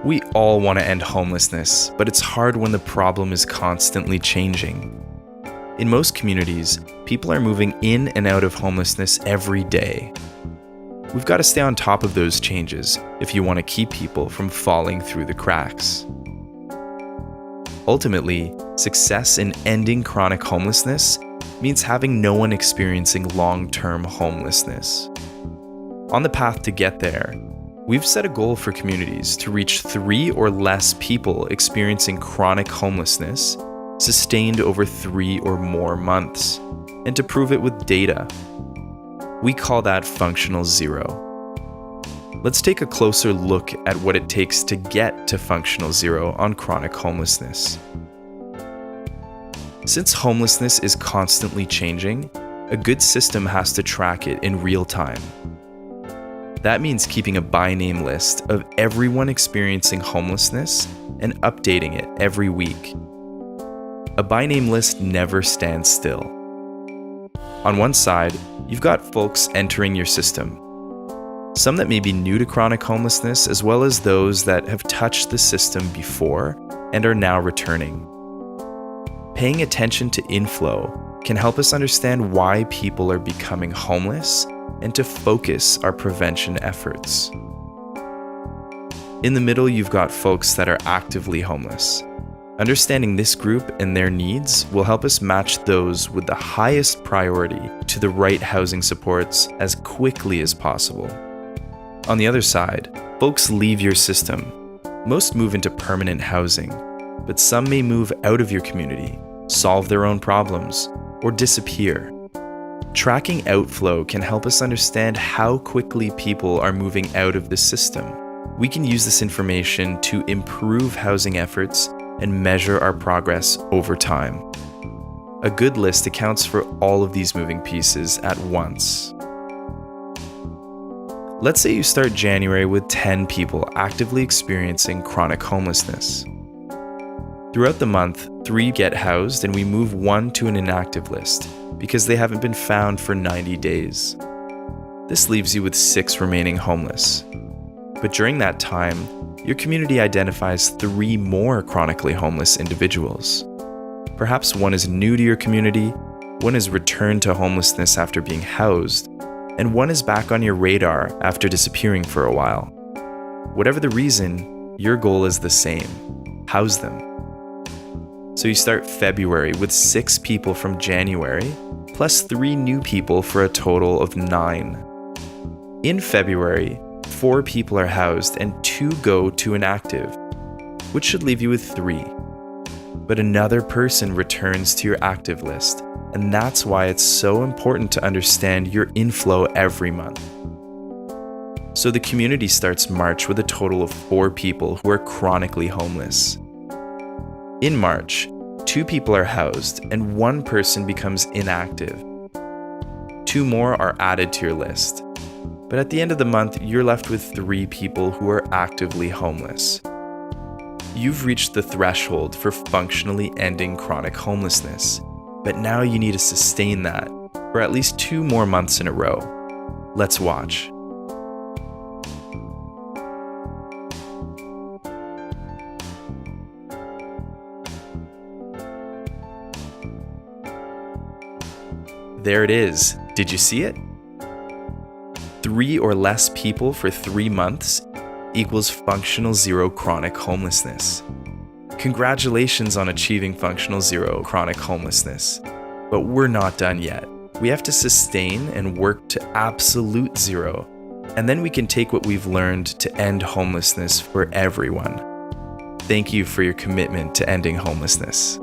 We all want to end homelessness, but it's hard when the problem is constantly changing. In most communities, people are moving in and out of homelessness every day. We've got to stay on top of those changes if you want to keep people from falling through the cracks. Ultimately, success in ending chronic homelessness means having no one experiencing long-term homelessness. On the path to get there, we've set a goal for communities to reach 3 or less people experiencing chronic homelessness, sustained over 3 or more months, and to prove it with data. We call that functional zero. Let's take a closer look at what it takes to get to functional zero on chronic homelessness. Since homelessness is constantly changing, a good system has to track it in real time. That means keeping a by-name list of everyone experiencing homelessness and updating it every week. A by-name list never stands still. On one side, you've got folks entering your system. Some that may be new to chronic homelessness, as well as those that have touched the system before and are now returning. Paying attention to inflow can help us understand why people are becoming homeless and to focus our prevention efforts. In the middle, you've got folks that are actively homeless. Understanding this group and their needs will help us match those with the highest priority to the right housing supports as quickly as possible. On the other side, folks leave your system. Most move into permanent housing, but some may move out of your community, solve their own problems, or disappear. Tracking outflow can help us understand how quickly people are moving out of the system. We can use this information to improve housing efforts and measure our progress over time. A good list accounts for all of these moving pieces at once. Let's say you start January with 10 people actively experiencing chronic homelessness. Throughout the month, 3 get housed and we move 1 to an inactive list because they haven't been found for 90 days. This leaves you with 6 remaining homeless. But during that time, your community identifies 3 more chronically homeless individuals. Perhaps one is new to your community, one is returned to homelessness after being housed, and one is back on your radar after disappearing for a while. Whatever the reason, your goal is the same: house them. So you start February with 6 people from January, plus 3 new people for a total of 9. In February, 4 people are housed and 2 go to inactive, which should leave you with 3. But another person returns to your active list, and that's why it's so important to understand your inflow every month. So the community starts March with a total of 4 people who are chronically homeless. In March, 2 people are housed and 1 person becomes inactive. 2 more are added to your list. But at the end of the month, you're left with 3 people who are actively homeless. You've reached the threshold for functionally ending chronic homelessness, but now you need to sustain that for at least 2 more months in a row. Let's watch. There it is. Did you see it? 3 or less people for 3 months equals functional zero chronic homelessness. Congratulations on achieving functional zero chronic homelessness. But we're not done yet. We have to sustain and work to absolute zero, and then we can take what we've learned to end homelessness for everyone. Thank you for your commitment to ending homelessness.